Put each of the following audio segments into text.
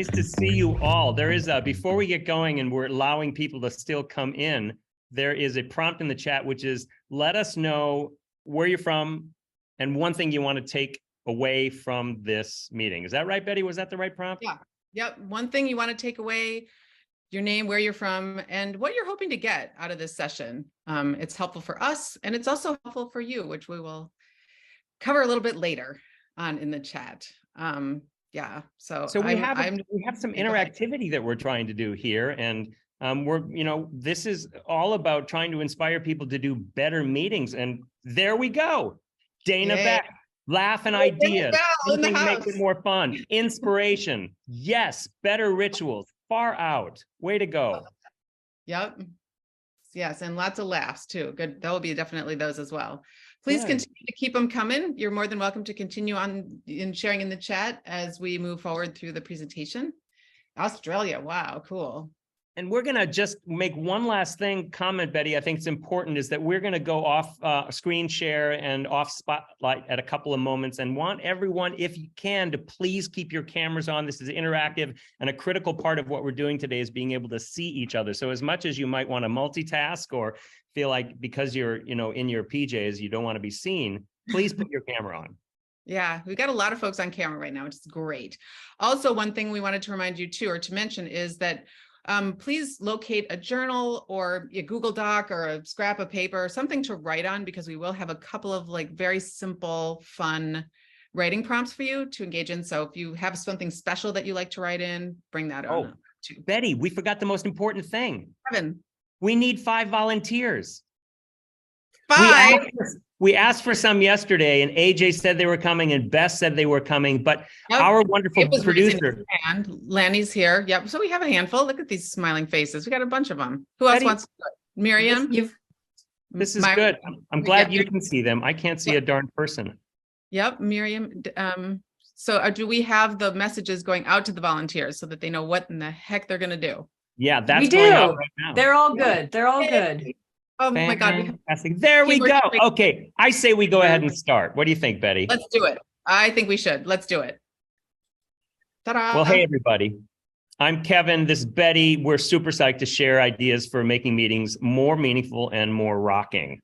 Nice to see you all. There is before we get going and we're allowing people to still come in, there is a prompt in the chat, which is let us know where you're from and one thing you want to take away from this meeting. Is that right, Betty? Was that the right prompt? Yeah. Yep. One thing you want to take away, your name, where you're from, and what you're hoping to get out of this session. It's helpful for us, and it's also helpful for you, which we will cover a little bit later on in the chat. Yeah. So we have some interactivity that we're trying to do here, and this is all about trying to inspire people to do better meetings. And there we go, Dana Beck. Laughing ideas, thinking makes it more fun. Inspiration, yes. Better rituals, far out. Way to go. Yep. Yes, and lots of laughs too. Good. That will be definitely those as well. Please continue to keep them coming. You're more than welcome to continue on in sharing in the chat as we move forward through the presentation. Australia, wow, cool. And we're going to just make one last comment, Betty. I think it's important is that we're going to go off screen share and off spotlight at a couple of moments and want everyone, if you can, to please keep your cameras on. This is interactive, and a critical part of what we're doing today is being able to see each other. So as much as you might want to multitask or feel like because you're, in your PJs, you don't want to be seen, please put your camera on. Yeah, we've got a lot of folks on camera right now, which is great. Also, one thing we wanted to remind you too, or to mention, is that please locate a journal or a Google Doc or a scrap of paper, something to write on, because we will have a couple of very simple, fun writing prompts for you to engage in. So if you have something special that you like to write in, bring that on too. Betty, we forgot the most important thing. Kevin. We need 5 volunteers. 5? We asked for some yesterday, and AJ said they were coming, and Beth said they were coming, but our wonderful producer. And Lanny's here. Yep. So we have a handful. Look at these smiling faces. We got a bunch of them. Who else wants to do it? Miriam? This is good. I'm glad you can see them. I can't see a darn person. Yep. Miriam. So do we have the messages going out to the volunteers so that they know what in the heck they're going to do? Yeah, that's going out right now. They're all good. They're all good. Oh my God. There we go. Okay. I say we go ahead and start. What do you think, Betty? Let's do it. I think we should. Let's do it. Ta-da. Well, hey, everybody. I'm Kevin. This is Betty. We're super psyched to share ideas for making meetings more meaningful and more rocking.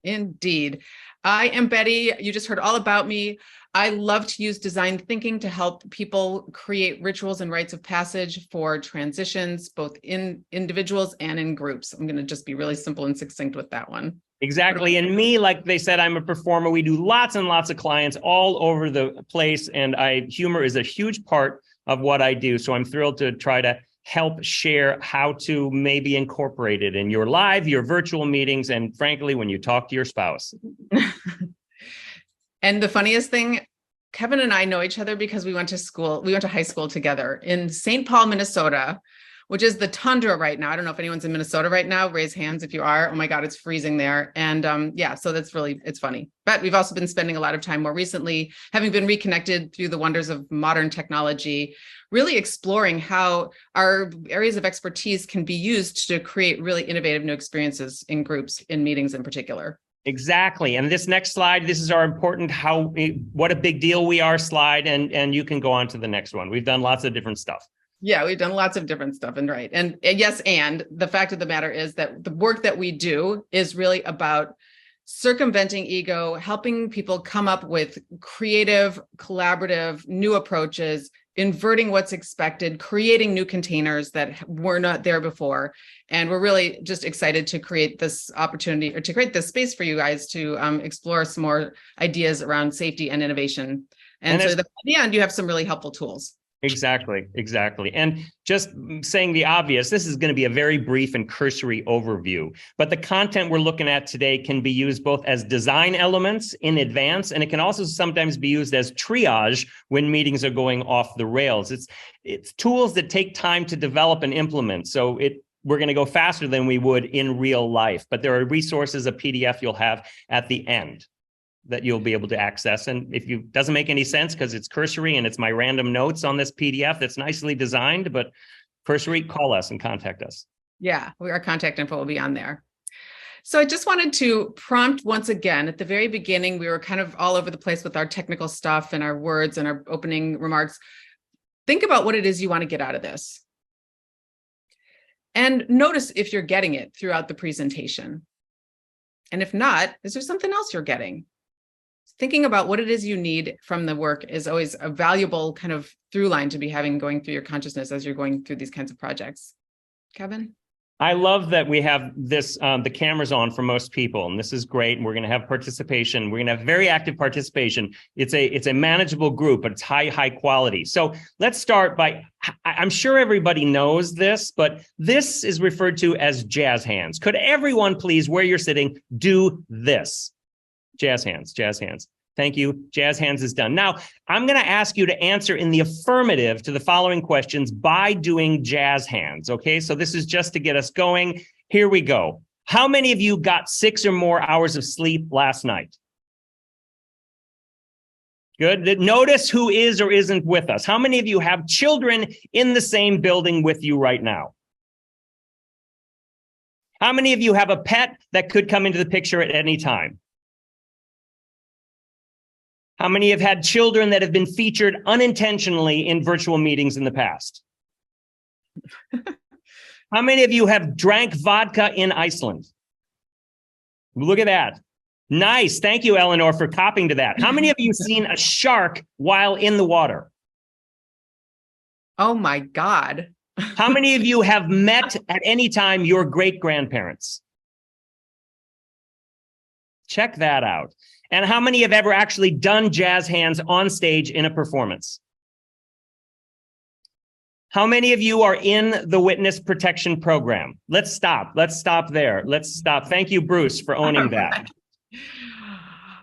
Indeed. I am Betty. You just heard all about me. I love to use design thinking to help people create rituals and rites of passage for transitions, both in individuals and in groups. I'm going to just be really simple and succinct with that one. Exactly. And me, like they said, I'm a performer. We do lots and lots of clients all over the place. And humor is a huge part of what I do. So I'm thrilled to try to help share how to maybe incorporate it in your your virtual meetings, and frankly, when you talk to your spouse. And the funniest thing, Kevin and I know each other because we went to high school together in St. Paul, Minnesota, which is the tundra right now. I don't know if anyone's in Minnesota right now. Raise hands if you are. Oh my God, it's freezing there. And so it's funny. But we've also been spending a lot of time more recently, having been reconnected through the wonders of modern technology, really exploring how our areas of expertise can be used to create really innovative new experiences in groups, in meetings in particular. Exactly. And this next slide, this is our important what a big deal we are slide. And you can go on to the next one. We've done lots of different stuff. Yeah, we've done lots of different stuff. And right. And yes, and the fact of the matter is that the work that we do is really about circumventing ego, helping people come up with creative, collaborative, new approaches, inverting what's expected, creating new containers that were not there before. And we're really just excited to create this opportunity, or to create this space for you guys to explore some more ideas around safety and innovation. And so at the end, you have some really helpful tools. Exactly. And just saying the obvious, this is going to be a very brief and cursory overview, but the content we're looking at today can be used both as design elements in advance, and it can also sometimes be used as triage when meetings are going off the rails. It's tools that take time to develop and implement. So we're going to go faster than we would in real life, but there are resources, a PDF you'll have at the end that you'll be able to access. And if it doesn't make any sense because it's cursory and it's my random notes on this PDF that's nicely designed, but cursory, call us and contact us. Yeah, our contact info will be on there. So I just wanted to prompt once again, at the very beginning, we were kind of all over the place with our technical stuff and our words and our opening remarks. think about what it is you want to get out of this. And notice if you're getting it throughout the presentation. And if not, is there something else you're getting? Thinking about what it is you need from the work is always a valuable kind of through line to be having going through your consciousness as you're going through these kinds of projects. Kevin? I love that we have this, the cameras on for most people, and this is great. And we're going to have participation. We're going to have very active participation. It's a manageable group, but it's high quality. So let's start by, I'm sure everybody knows this, but this is referred to as jazz hands. Could everyone please, where you're sitting, do this? Jazz hands, jazz hands. Thank you. Jazz hands is done. Now, I'm going to ask you to answer in the affirmative to the following questions by doing jazz hands. Okay, so this is just to get us going. Here we go. How many of you got 6 or more hours of sleep last night? Good. Notice who is or isn't with us. How many of you have children in the same building with you right now? How many of you have a pet that could come into the picture at any time? How many have had children that have been featured unintentionally in virtual meetings in the past? How many of you have drank vodka in Iceland? Look at that. Nice. Thank you, Eleanor, for copying to that. How many of you seen a shark while in the water? Oh my God. How many of you have met at any time your great-grandparents? Check that out. And how many have ever actually done jazz hands on stage in a performance? How many of you are in the witness protection program? Let's stop. Let's stop there. Let's stop. Thank you, Bruce, for owning that.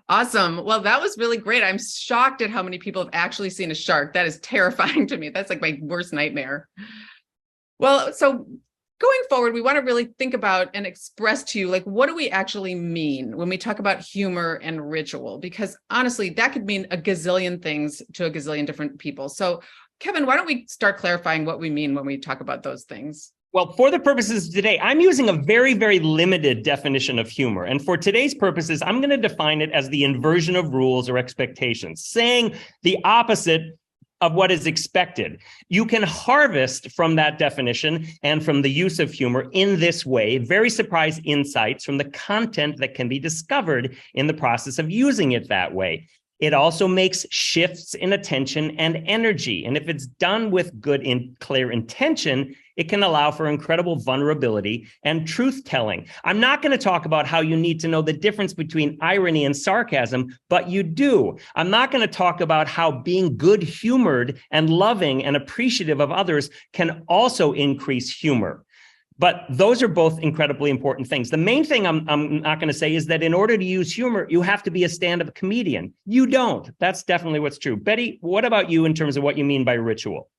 Awesome. Well, that was really great. I'm shocked at how many people have actually seen a shark. That is terrifying to me. That's like my worst nightmare. Well, so going forward, we want to really think about and express to you, like, what do we actually mean when we talk about humor and ritual? Because honestly, that could mean a gazillion things to a gazillion different people. So Kevin, why don't we start clarifying what we mean when we talk about those things? Well, for the purposes of today, I'm using a very, very limited definition of humor. And for today's purposes, I'm going to define it as the inversion of rules or expectations, saying the opposite of what is expected. You can harvest from that definition and from the use of humor in this way, very surprise insights from the content that can be discovered in the process of using it that way. It also makes shifts in attention and energy. And if it's done with good and clear intention, it can allow for incredible vulnerability and truth-telling. I'm not going to talk about how you need to know the difference between irony and sarcasm, but you do. I'm not going to talk about how being good-humored and loving and appreciative of others can also increase humor. But those are both incredibly important things. The main thing I'm not going to say is that in order to use humor, you have to be a stand-up comedian. You don't. That's definitely what's true. Betty, what about you in terms of what you mean by ritual?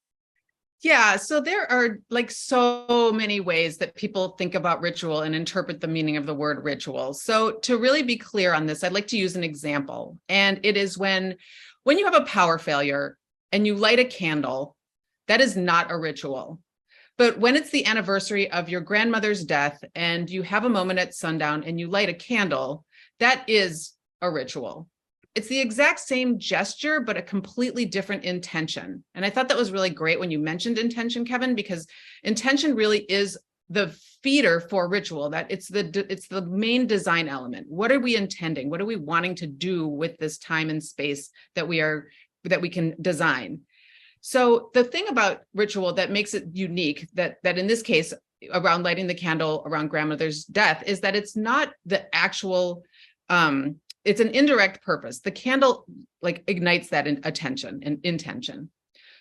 Yeah, so there are like so many ways that people think about ritual and interpret the meaning of the word ritual. So to really be clear on this, I'd like to use an example. And it is when you have a power failure and you light a candle, that is not a ritual. But when it's the anniversary of your grandmother's death and you have a moment at sundown and you light a candle, that is a ritual. It's the exact same gesture, but a completely different intention. And I thought that was really great when you mentioned intention, Kevin, because intention really is the feeder for ritual, that it's the main design element. What are we intending? What are we wanting to do with this time and space that we can design? So the thing about ritual that makes it unique, that in this case, around lighting the candle around grandmother's death, is that it's not the actual, it's an indirect purpose. The candle like ignites that attention and intention.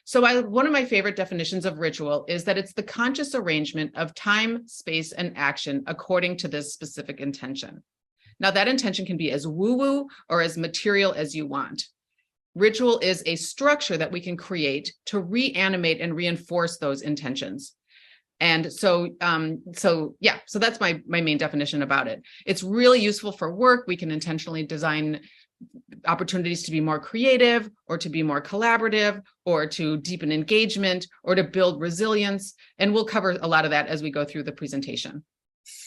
So one of my favorite definitions of ritual is that it's the conscious arrangement of time, space, and action according to this specific intention. Now that intention can be as woo-woo or as material as you want. Ritual is a structure that we can create to reanimate and reinforce those intentions. And so that's my main definition about it. It's really useful for work. We can intentionally design opportunities to be more creative or to be more collaborative or to deepen engagement or to build resilience. And we'll cover a lot of that as we go through the presentation.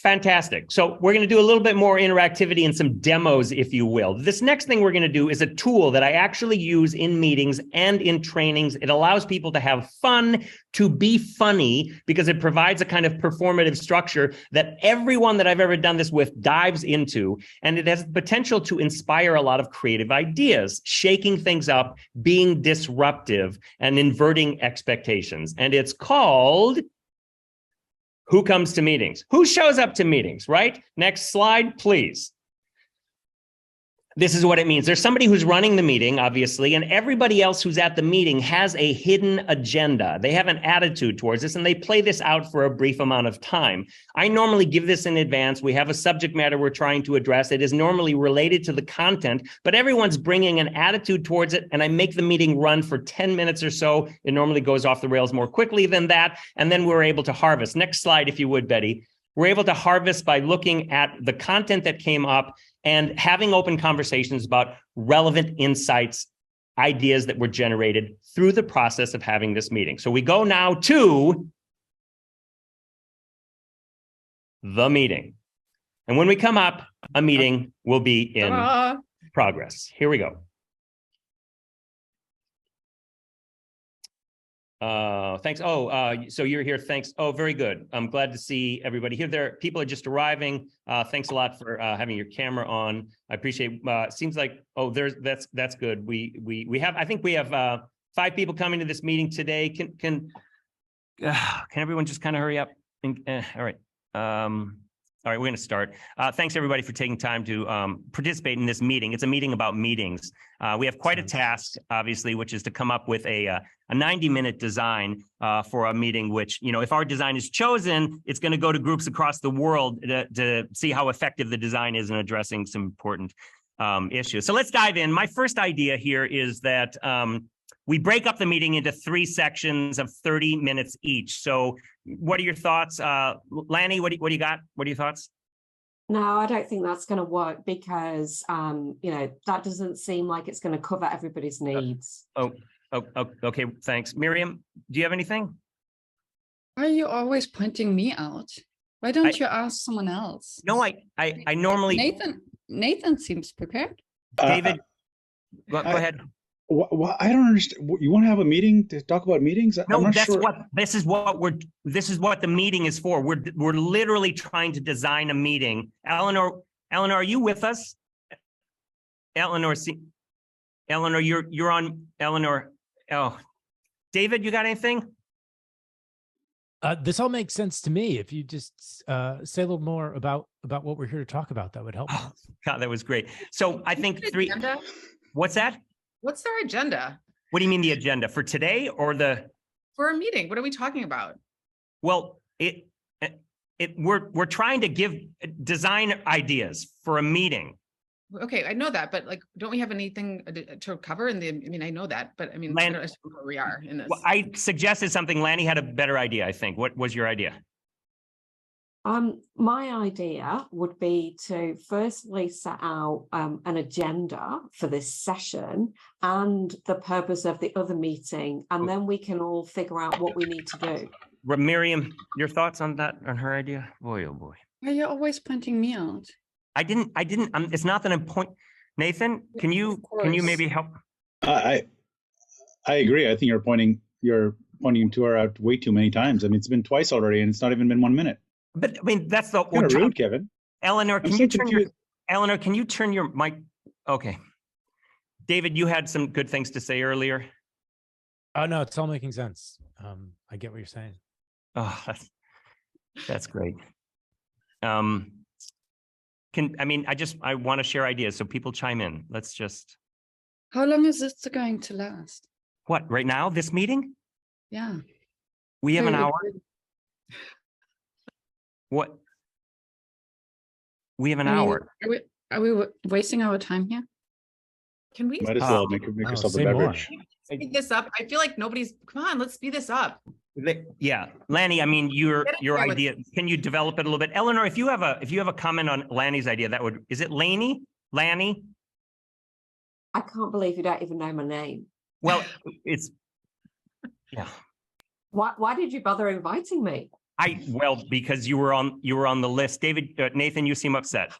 Fantastic. So we're going to do a little bit more interactivity and some demos, if you will. This next thing we're going to do is a tool that I actually use in meetings and in trainings. It allows people to have fun, to be funny, because it provides a kind of performative structure that everyone that I've ever done this with dives into. And it has the potential to inspire a lot of creative ideas, shaking things up, being disruptive, and inverting expectations. And it's called Who Comes to Meetings? Who shows up to meetings, right? Next slide, please. This is what it means. There's somebody who's running the meeting, obviously, and everybody else who's at the meeting has a hidden agenda. They have an attitude towards this, and they play this out for a brief amount of time. I normally give this in advance. We have a subject matter we're trying to address. It is normally related to the content, but everyone's bringing an attitude towards it, and I make the meeting run for 10 minutes or so. It normally goes off the rails more quickly than that, and then we're able to harvest. Next slide, if you would, Betty. We're able to harvest by looking at the content that came up and having open conversations about relevant insights, ideas that were generated through the process of having this meeting. So we go now to the meeting. And when we come up, a meeting will be in progress. Here we go. Thanks. So you're here. Thanks. Oh, very good. I'm glad to see everybody here. People are just arriving. Thanks a lot for having your camera on. I appreciate. Seems like that's good. I think we have 5 people coming to this meeting today. Can everyone just kind of hurry up? All right, we're going to start. Thanks, everybody, for taking time to participate in this meeting. It's a meeting about meetings. We have quite a task, obviously, which is to come up with a 90-minute design for a meeting, which, if our design is chosen, it's going to go to groups across the world to see how effective the design is in addressing some important issues. So let's dive in. My first idea here is that we break up the meeting into 3 sections of 30 minutes each. So what are your thoughts? Lanny, what do you got? What are your thoughts? No, I don't think that's going to work because, that doesn't seem like it's going to cover everybody's needs. Okay, thanks. Miriam, do you have anything? Why are you always pointing me out? Why don't you ask someone else? No, I normally... Nathan seems prepared. David, go ahead. I don't understand. You want to have a meeting to talk about meetings? No, this is what the meeting is for. We're literally trying to design a meeting. Eleanor, are you with us? Eleanor, you're on. Eleanor. Oh, David, you got anything? This all makes sense to me. If you just say a little more about what we're here to talk about, that would help. Oh, God, that was great. So I think 3. Agenda? What's that? What's their agenda? What do you mean the agenda for today or for a meeting? What are we talking about? Well, we're trying to give design ideas for a meeting. Okay, I know that, but don't we have anything to cover in the? I mean, I know that, but I mean, I don't know where we are in this. Well, I suggested something. Lanny had a better idea, I think. What was your idea? My idea would be to firstly set out an agenda for this session and the purpose of the other meeting, and then we can all figure out what we need to do. Miriam, your thoughts on that, on her idea? Boy, oh boy. Why are you always pointing me out? I didn't. It's not that I'm Nathan, can you maybe help? I agree. I think you're pointing to her out way too many times. I mean, it's been twice already, and it's not even been 1 minute. But I mean, that's the kind of rude, Kevin. Eleanor, can you turn your mic? Okay. David, you had some good things to say earlier. Oh no, it's all making sense. I get what you're saying. Oh, that's great. I want to share ideas, so people chime in. Let's just. How long is this going to last? What, right now, this meeting? Yeah. We have an hour. What? We have an hour. Are we wasting our time here? Can we? Might as well make yourself a beverage. Speed this up. I feel like nobody's. Come on, let's speed this up. Yeah, Lanny. I mean, your idea. Can you develop it a little bit, Eleanor? If you have a comment on Lanny's idea, is it Lanny? Lanny? I can't believe you don't even know my name. Well, it's yeah. Why did you bother inviting me? Well, because you were on the list. David, Nathan, you seem upset.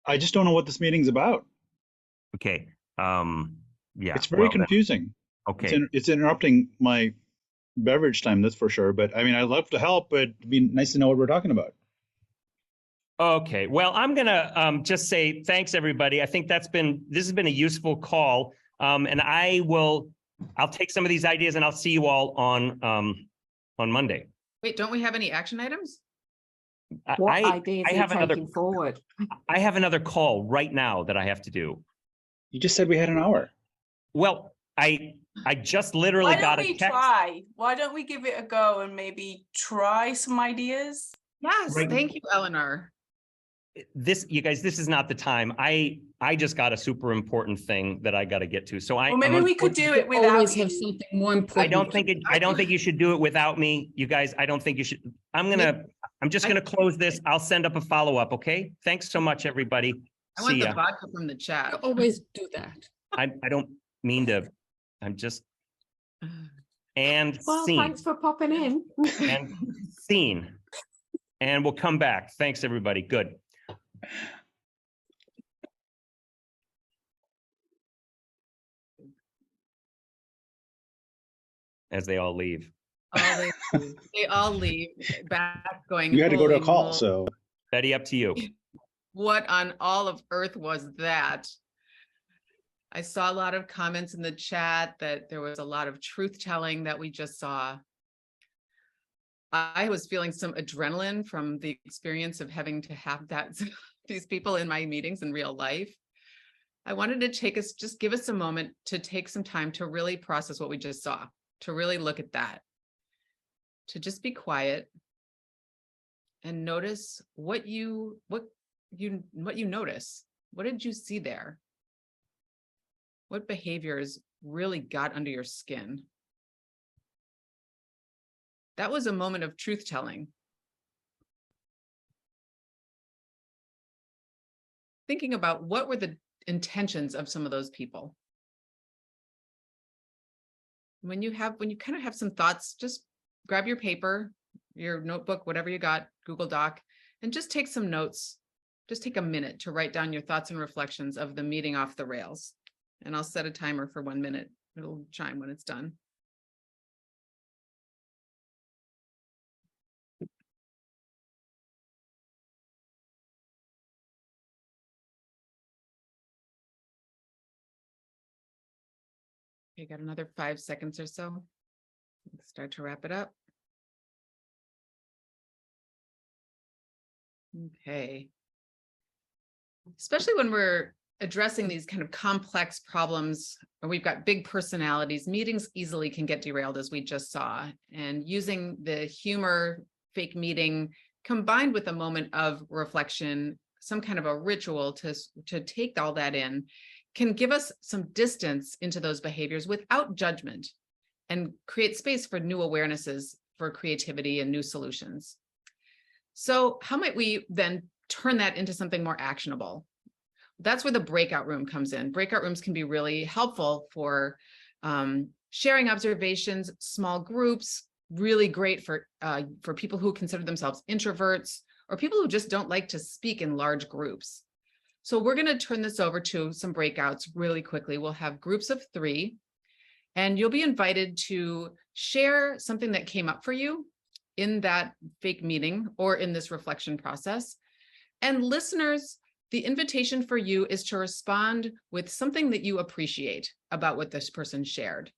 I just don't know what this meeting's about. Okay. Yeah. It's very confusing. Okay. It's interrupting my beverage time, that's for sure. But I mean, I'd love to help, but it'd be nice to know what we're talking about. Okay. Well, I'm gonna just say thanks, everybody. I think this has been a useful call. And I'll take some of these ideas and I'll see you all on Monday. Wait, don't we have any action items? What ideas are you taking forward? I have another call right now that I have to do. You just said we had an hour. Well, I just literally got a text. Why don't we give it a go and maybe try some ideas? Yes, thank you, Eleanor. You guys, this is not the time. I just got a super important thing that I got to get to. So maybe we could do it without Always you. have something more important. I don't think you should do it without me. You guys, I don't think you should. I'm just gonna close this. I'll send up a follow-up, okay? Thanks so much, everybody. I want the vodka from the chat. You always do that. I don't mean to. I'm just and Well, scene. thanks for popping in. And scene. And we'll come back. Thanks, everybody. Good. As they all leave. They all leave back going. You had to go to a call, "Holy so Betty, up to you. what on all of earth was that?" I saw a lot of comments in the chat that there was a lot of truth telling that we just saw. I was feeling some adrenaline from the experience of having to have these people in my meetings in real life. I wanted to just give us a moment to take some time to really process what we just saw, to really look at that, to just be quiet and notice what you notice. What did you see there? What behaviors really got under your skin? That was a moment of truth telling. Thinking about what were the intentions of some of those people. When you kind of have some thoughts, just grab your paper, your notebook, whatever you got, Google Doc, and just take some notes. Just take a minute to write down your thoughts and reflections of the meeting off the rails. And I'll set a timer for 1 minute. It'll chime when it's done. Okay, got another 5 seconds or so. Let's start to wrap it up. Okay. Especially when we're addressing these kind of complex problems, or we've got big personalities, meetings easily can get derailed, as we just saw. And using the humor, fake meeting, combined with a moment of reflection, some kind of a ritual to take all that in, can give us some distance into those behaviors without judgment and create space for new awarenesses, for creativity and new solutions. So how might we then turn that into something more actionable? That's where the breakout room comes in. Breakout rooms can be really helpful for sharing observations, small groups, really great for people who consider themselves introverts or people who just don't like to speak in large groups. So we're going to turn this over to some breakouts really quickly. We'll have groups of 3, and you'll be invited to share something that came up for you in that fake meeting or in this reflection process. And listeners, the invitation for you is to respond with something that you appreciate about what this person shared.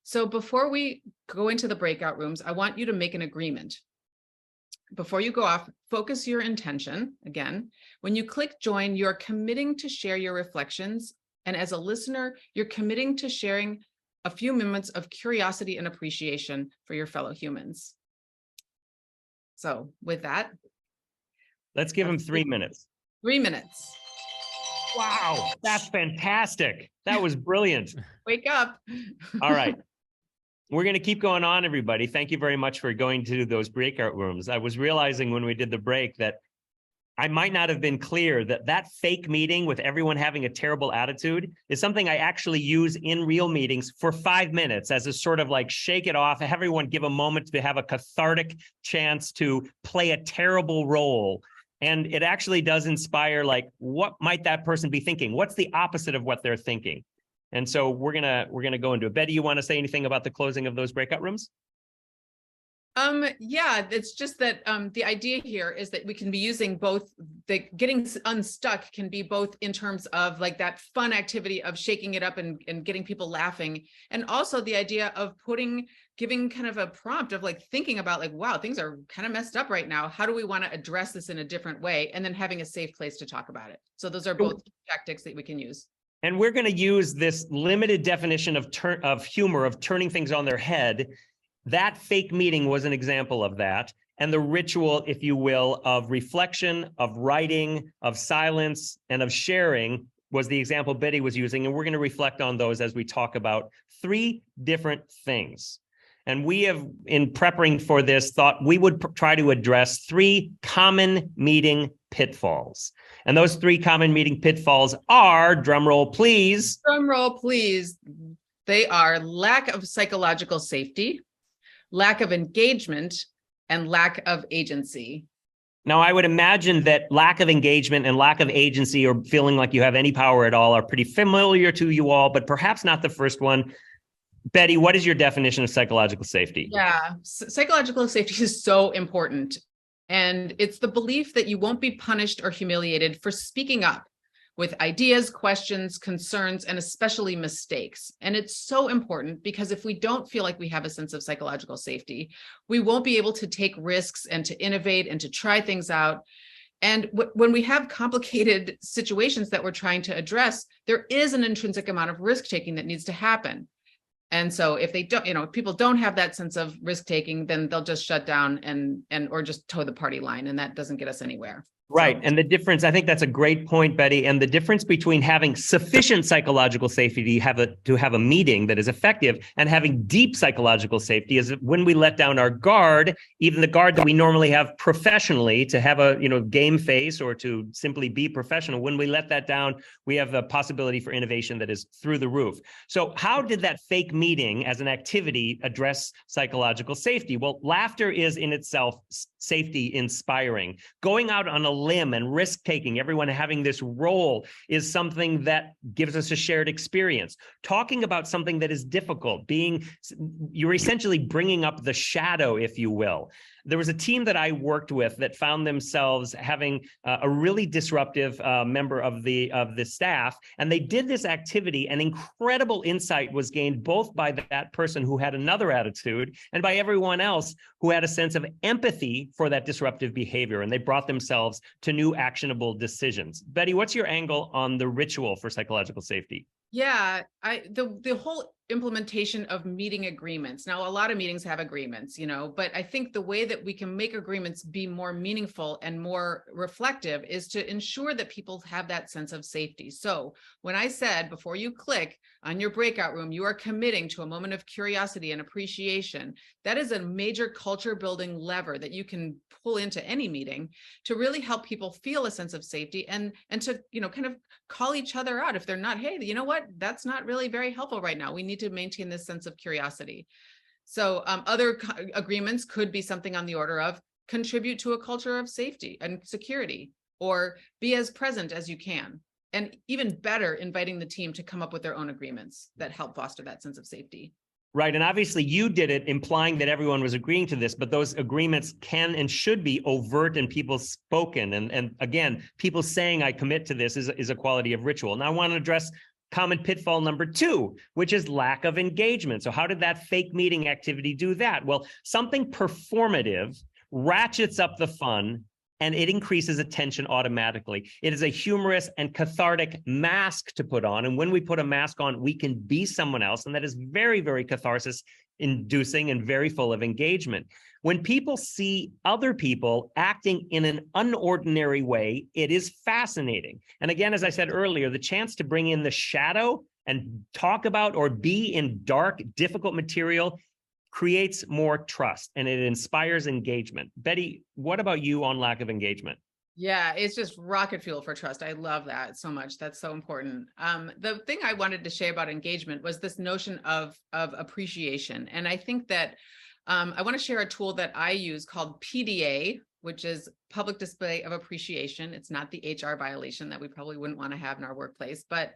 So before we go into the breakout rooms, I want you to make an agreement. Before you go off, focus your intention. Again, when you click join, you're committing to share your reflections. And as a listener, you're committing to sharing a few moments of curiosity and appreciation for your fellow humans. So with that, let's give them 3 minutes. 3 minutes. Wow, that's fantastic. That was brilliant. Wake up. All right. We're going to keep going on, everybody. Thank you very much for going to those breakout rooms. I was realizing when we did the break that I might not have been clear that that fake meeting with everyone having a terrible attitude is something I actually use in real meetings for 5 minutes as a sort of like shake it off, have everyone give a moment to have a cathartic chance to play a terrible role. And it actually does inspire, like, what might that person be thinking? What's the opposite of what they're thinking? And so we're gonna go into it. Betty, you want to say anything about the closing of those breakout rooms? Yeah, it's just that the idea here is that we can be using both, the getting unstuck can be both in terms of like that fun activity of shaking it up and getting people laughing, and also the idea of giving kind of a prompt of like thinking about like, wow, things are kind of messed up right now. How do we want to address this in a different way? And then having a safe place to talk about it. So those are both tactics that we can use. And we're going to use this limited definition of humor, of turning things on their head. That fake meeting was an example of that. And the ritual, if you will, of reflection, of writing, of silence, and of sharing was the example Betty was using. And we're going to reflect on those as we talk about 3 different things. And we have, in preparing for this, thought we would try to address 3 common meeting pitfalls. And those 3 common meeting pitfalls are, drum roll, please. Drum roll, please. They are lack of psychological safety, lack of engagement, and lack of agency. Now, I would imagine that lack of engagement and lack of agency, or feeling like you have any power at all, are pretty familiar to you all, but perhaps not the first one. Betty, what is your definition of psychological safety? Yeah, psychological safety is so important. And it's the belief that you won't be punished or humiliated for speaking up with ideas, questions, concerns, and especially mistakes. And it's so important because if we don't feel like we have a sense of psychological safety, we won't be able to take risks and to innovate and to try things out. And when we have complicated situations that we're trying to address, there is an intrinsic amount of risk taking that needs to happen. And so if they don't, if people don't have that sense of risk taking, then they'll just shut down and or just toe the party line, and that doesn't get us anywhere. Right. So, And the difference, I think that's a great point, Betty. And the difference between having sufficient psychological safety to have a meeting that is effective and having deep psychological safety is when we let down our guard, even the guard that we normally have professionally to have a game face or to simply be professional. When we let that down, we have a possibility for innovation that is through the roof. So how did that fake meeting as an activity address psychological safety? Well, laughter is in itself safety inspiring. Going out on a limb and risk taking, everyone having this role, is something that gives us a shared experience. Talking about something that is difficult, you're essentially bringing up the shadow, if you will. There was a team that I worked with that found themselves having a really disruptive member of the staff, and they did this activity, and incredible insight was gained both by that person who had another attitude and by everyone else who had a sense of empathy for that disruptive behavior, and they brought themselves to new actionable decisions. Betty, what's your angle on the ritual for psychological safety? Yeah, the whole implementation of meeting agreements. Now, a lot of meetings have agreements, but I think the way that we can make agreements be more meaningful and more reflective is to ensure that people have that sense of safety. So when I said, before you click on your breakout room, you are committing to a moment of curiosity and appreciation, that is a major culture building lever that you can pull into any meeting to really help people feel a sense of safety and to, kind of call each other out if they're not, hey, you know what, that's not really very helpful right now. We need to maintain this sense of curiosity. So other agreements could be something on the order of contribute to a culture of safety and security, or be as present as you can. And even better, inviting the team to come up with their own agreements that help foster that sense of safety. Right. And obviously you did it implying that everyone was agreeing to this, but those agreements can and should be overt and people spoken. And again, people saying I commit to this is a quality of ritual. Now I want to address common pitfall number 2, which is lack of engagement. So how did that fake meeting activity do that? Well, something performative ratchets up the fun and it increases attention automatically. It is a humorous and cathartic mask to put on. And when we put a mask on, we can be someone else. And that is very, very catharsis inducing and very full of engagement. When people see other people acting in an unordinary way, it is fascinating. And again, as I said earlier, the chance to bring in the shadow and talk about or be in dark, difficult material creates more trust and it inspires engagement. Betty, what about you on lack of engagement? Yeah, it's just rocket fuel for trust. I love that so much. That's so important. The thing I wanted to share about engagement was this notion of appreciation. And I think that I want to share a tool that I use called PDA, which is public display of appreciation. It's not the HR violation that we probably wouldn't want to have in our workplace, but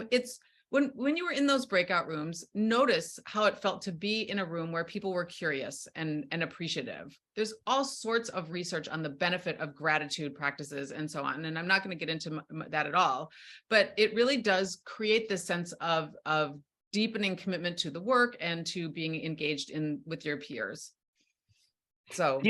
it's when you were in those breakout rooms, notice how it felt to be in a room where people were curious and appreciative. There's all sorts of research on the benefit of gratitude practices and so on. And I'm not going to get into that at all, but it really does create this sense of deepening commitment to the work and to being engaged with your peers. So,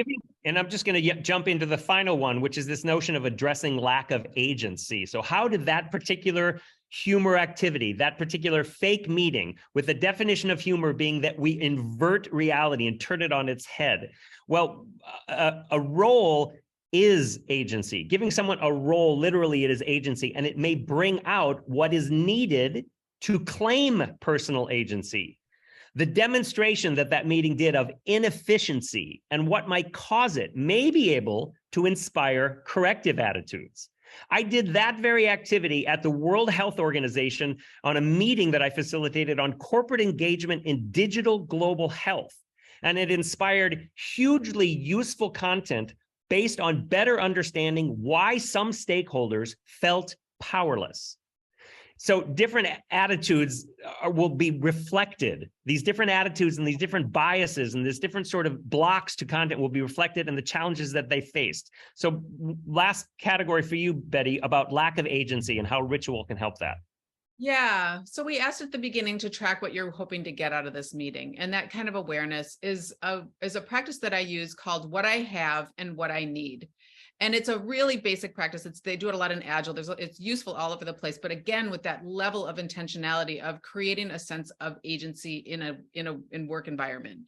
and I'm just going to jump into the final one, which is this notion of addressing lack of agency. So how did that particular humor activity, that particular fake meeting, with the definition of humor being that we invert reality and turn it on its head? Well, a role is agency. Giving someone a role, literally, it is agency, and it may bring out what is needed to claim personal agency. The demonstration that meeting did of inefficiency and what might cause it may be able to inspire corrective attitudes. I did that very activity at the World Health Organization on a meeting that I facilitated on corporate engagement in digital global health. And it inspired hugely useful content based on better understanding why some stakeholders felt powerless. So different attitudes will be reflected. These different attitudes and these different biases and this different sort of blocks to content will be reflected in the challenges that they faced. So last category for you, Betty, about lack of agency and how ritual can help that. Yeah. So we asked at the beginning to track what you're hoping to get out of this meeting. And that kind of awareness is a practice that I use called what I have and what I need. And it's a really basic practice. They do it a lot in Agile. It's useful all over the place. But again, with that level of intentionality of creating a sense of agency in work environment.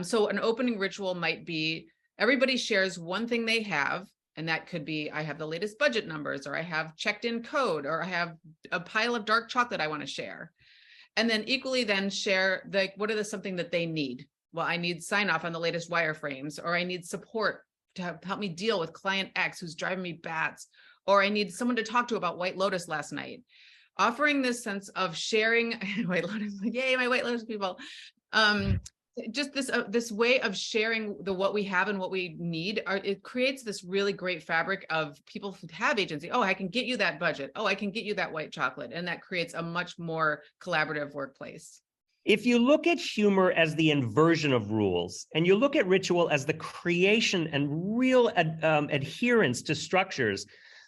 So an opening ritual might be everybody shares one thing they have. And that could be, I have the latest budget numbers, or I have checked in code, or I have a pile of dark chocolate I want to share. And then equally then share what are something that they need? Well, I need sign off on the latest wireframes, or I need support to help me deal with client X who's driving me bats, or I need someone to talk to about White Lotus last night. Offering this sense of sharing, White Lotus, yay, my White Lotus people. Just this way of sharing what we have and what we need, it creates this really great fabric of people who have agency. Oh, I can get you that budget. Oh, I can get you that white chocolate. And that creates a much more collaborative workplace. If you look at humor as the inversion of rules, and you look at ritual as the creation and real adherence to structures,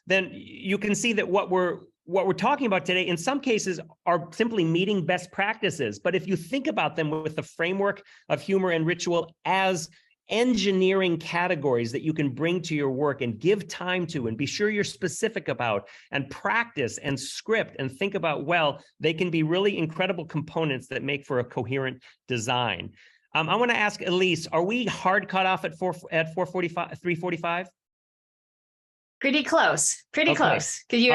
then you can see that what we're talking about today, in some cases, are simply meeting best practices. But if you think about them with the framework of humor and ritual as engineering categories that you can bring to your work and give time to and be sure you're specific about and practice and script and think about, well, they can be really incredible components that make for a coherent design. I want to ask Elise, are we hard cut off at 3:45? Pretty close, pretty Okay. close. Because you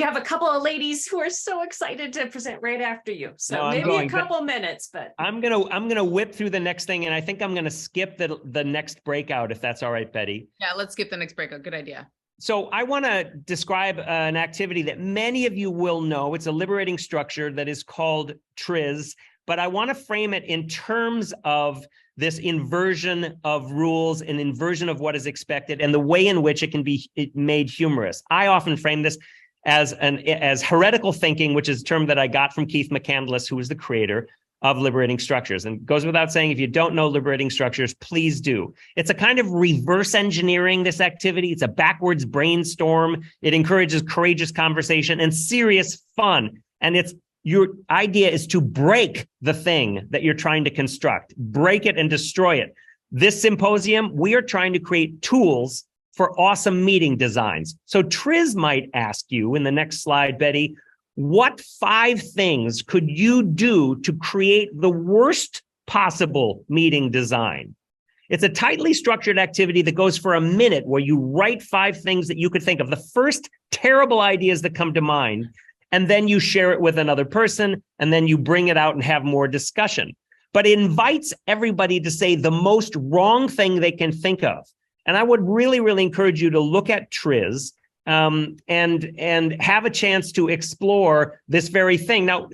have a couple of ladies who are so excited to present right after you. So No, maybe a couple minutes, but I'm gonna whip through the next thing, and I think I'm gonna skip the next breakout, if that's all right, Betty. Yeah, let's skip the next breakout. Good idea. So I want to describe an activity that many of you will know. It's a liberating structure that is called TRIZ, but I want to frame it in terms of this inversion of rules and inversion of what is expected and the way in which it can be made humorous. I often frame this as heretical thinking, which is a term that I got from Keith McCandless, who is the creator of liberating structures. And it goes without saying, if you don't know liberating structures, please do. It's a kind of reverse engineering, this activity. It's a backwards brainstorm. It encourages courageous conversation and serious fun. And your idea is to break the thing that you're trying to construct, break it and destroy it. This symposium, we are trying to create tools for awesome meeting designs. So Triz might ask you in the next slide, Betty, what 5 things could you do to create the worst possible meeting design? It's a tightly structured activity that goes for a minute where you write 5 things that you could think of, the first terrible ideas that come to mind, and then you share it with another person, and then you bring it out and have more discussion. But it invites everybody to say the most wrong thing they can think of. And I would really, really encourage you to look at TRIZ and have a chance to explore this very thing. Now,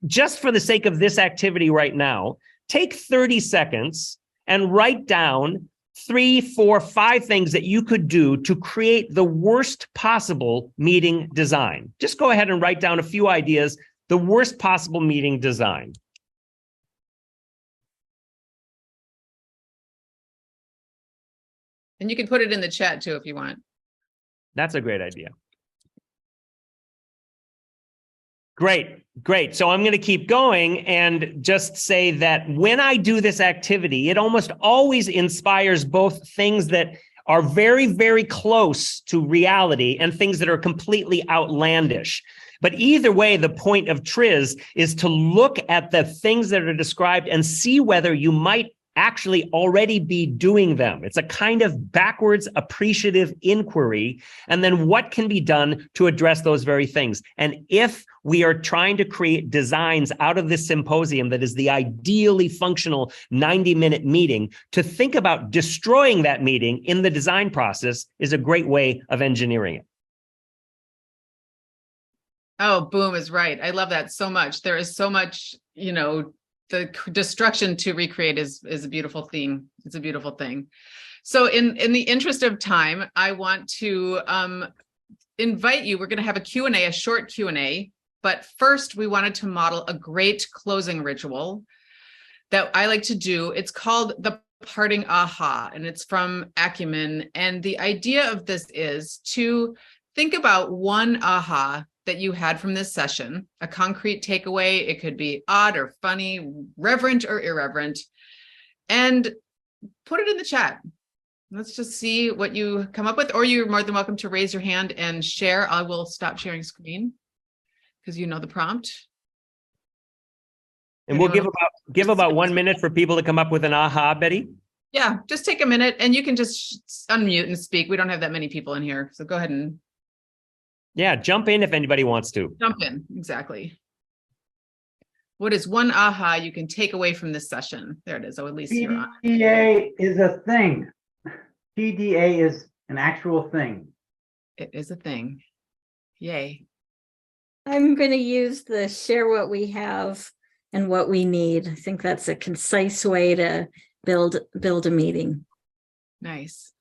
just for the sake of this activity right now, take 30 seconds and write down 3, 4, 5 things that you could do to create the worst possible meeting design. Just go ahead and write down a few ideas, the worst possible meeting design. And you can put it in the chat too if you want. That's a great idea. Great, great. So I'm going to keep going and just say that when I do this activity, it almost always inspires both things that are very, very close to reality and things that are completely outlandish. But either way, the point of TRIZ is to look at the things that are described and see whether you might actually already be doing them. It's a kind of backwards appreciative inquiry. And then what can be done to address those very things? And if we are trying to create designs out of this symposium that is the ideally functional 90-minute meeting, to think about destroying that meeting in the design process is a great way of engineering it. Oh, boom is right. I love that so much. There is so much, you know, the destruction to recreate is a beautiful thing. It's a beautiful thing. So in the interest of time, I want to invite you. We're going to have a Q&A, a short Q&A. But first, we wanted to model a great closing ritual that I like to do. It's called the parting aha, and it's from Acumen. And the idea of this is to think about one aha that you had from this session, a concrete takeaway. It could be odd or funny, reverent or irreverent, and put it in the chat. Let's just see what you come up with, or you're more than welcome to raise your hand and share. I will stop sharing screen because you know the prompt. And we'll give about 1 minute for people to come up with an aha, Betty. Yeah, just take a minute and you can just unmute and speak. We don't have that many people in here, so go ahead and yeah, jump in if anybody wants to. jump in. Exactly. What is one aha you can take away from this session? There it is. Oh, at least you're on. PDA is a thing. PDA is an actual thing. It is a thing. Yay. I'm going to use the share what we have and what we need. I think that's a concise way to build a meeting. Nice.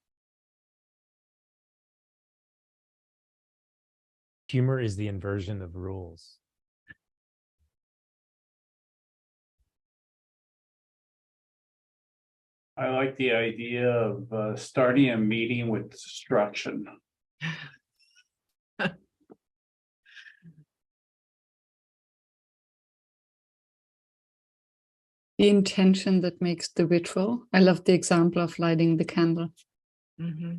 Humor is the inversion of rules. I like the idea of starting a meeting with destruction. The intention that makes the ritual. I love the example of lighting the candle. Mm-hmm.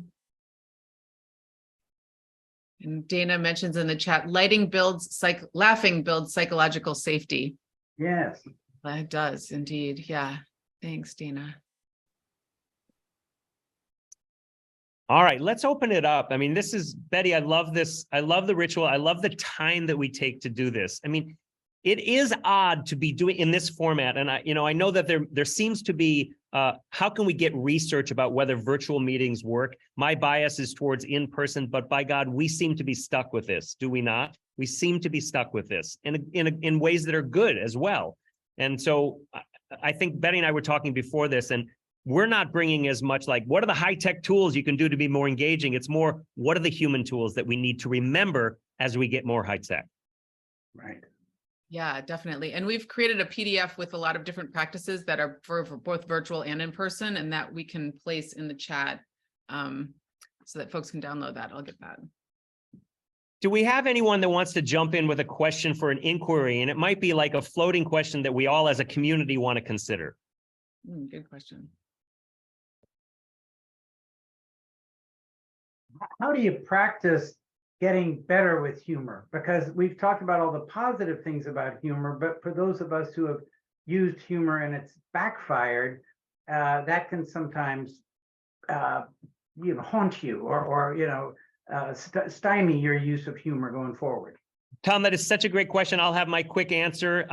And Dana mentions in the chat, laughing builds psychological safety. Yes. It does indeed. Yeah. Thanks, Dana. All right, let's open it up. I mean, this is, Betty, I love this. I love the ritual. I love the time that we take to do this. I mean, it is odd to be doing in this format. And I know that there seems to be, how can we get research about whether virtual meetings work? My bias is towards in-person, but by God, we seem to be stuck with this, do we not? We seem to be stuck with this in ways that are good as well. And so I think Betty and I were talking before this, and we're not bringing as much like, what are the high-tech tools you can do to be more engaging? It's more, what are the human tools that we need to remember as we get more high-tech? Right. Yeah, definitely. And we've created a PDF with a lot of different practices that are for both virtual and in person, and that we can place in the chat so that folks can download that. I'll get that. Do we have anyone that wants to jump in with a question for an inquiry? And it might be like a floating question that we all as a community want to consider. Good question. How do you practice getting better with humor? Because we've talked about all the positive things about humor, but for those of us who have used humor and it's backfired, that can sometimes haunt you or stymie your use of humor going forward. Tom, that is such a great question. I'll have my quick answer,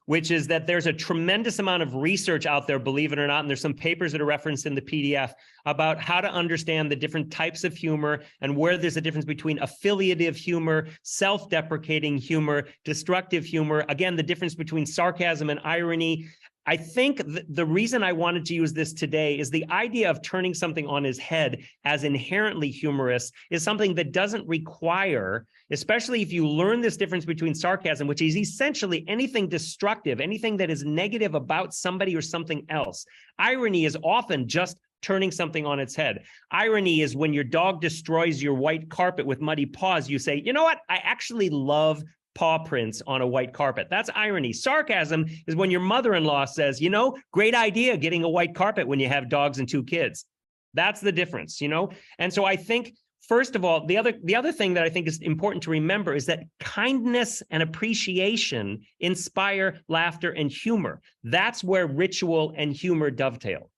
which is that there's a tremendous amount of research out there, believe it or not, and there's some papers that are referenced in the PDF about how to understand the different types of humor and where there's a difference between affiliative humor, self-deprecating humor, destructive humor, again, the difference between sarcasm and irony. I think the reason I wanted to use this today is the idea of turning something on its head as inherently humorous is something that doesn't require, especially if you learn this difference between sarcasm, which is essentially anything destructive, anything that is negative about somebody or something else. Irony is often just turning something on its head. Irony is when your dog destroys your white carpet with muddy paws, you say, you know what? I actually love paw prints on a white carpet. That's irony. Sarcasm is when your mother-in-law says, you know, great idea getting a white carpet when you have dogs and 2 kids. That's the difference, you know? And so I think, first of all, the other thing that I think is important to remember is that kindness and appreciation inspire laughter and humor. That's where ritual and humor dovetail.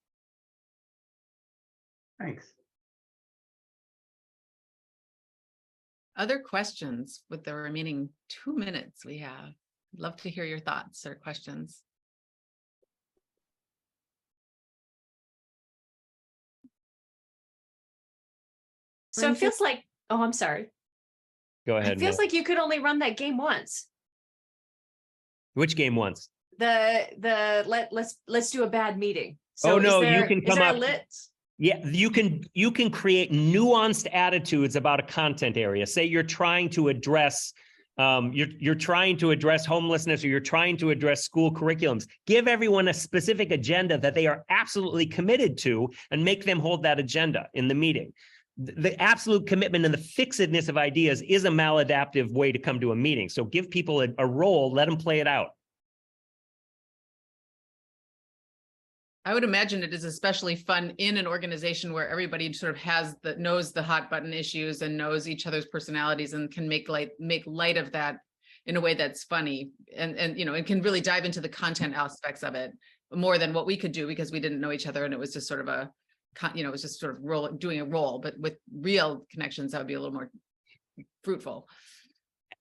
Thanks. Other questions with the remaining 2 minutes we have? I'd love to hear your thoughts or questions. So it feels like, oh, I'm sorry. Go ahead. It feels Mel. like you could only run that game once. Which game once? Let's do a bad meeting. So oh no, you can come up. Yeah, you can create nuanced attitudes about a content area. Say you're trying to address you're trying to address homelessness, or you're trying to address school curriculums. Give everyone a specific agenda that they are absolutely committed to, and make them hold that agenda in the meeting. The absolute commitment and the fixedness of ideas is a maladaptive way to come to a meeting. So give people a role, let them play it out. I would imagine it is especially fun in an organization where everybody sort of knows the hot button issues and knows each other's personalities and can make light of that in a way that's funny, and you know, it can really dive into the content aspects of it more than what we could do because we didn't know each other and it was just sort of it was just sort of doing a role. But with real connections, that would be a little more fruitful.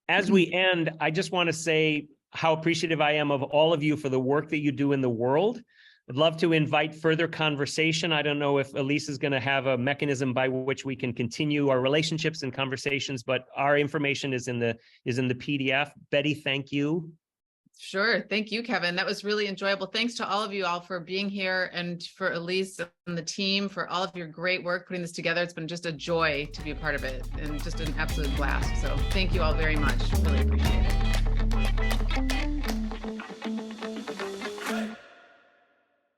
As we end, I just want to say how appreciative I am of all of you for the work that you do in the world. I'd love to invite further conversation. I don't know if Elise is going to have a mechanism by which we can continue our relationships and conversations, but our information is in the PDF. Betty, thank you. Sure. Thank you, Kevin. That was really enjoyable. Thanks to all of you all for being here, and for Elise and the team for all of your great work putting this together. It's been just a joy to be a part of it and just an absolute blast. So thank you all very much. Really appreciate it.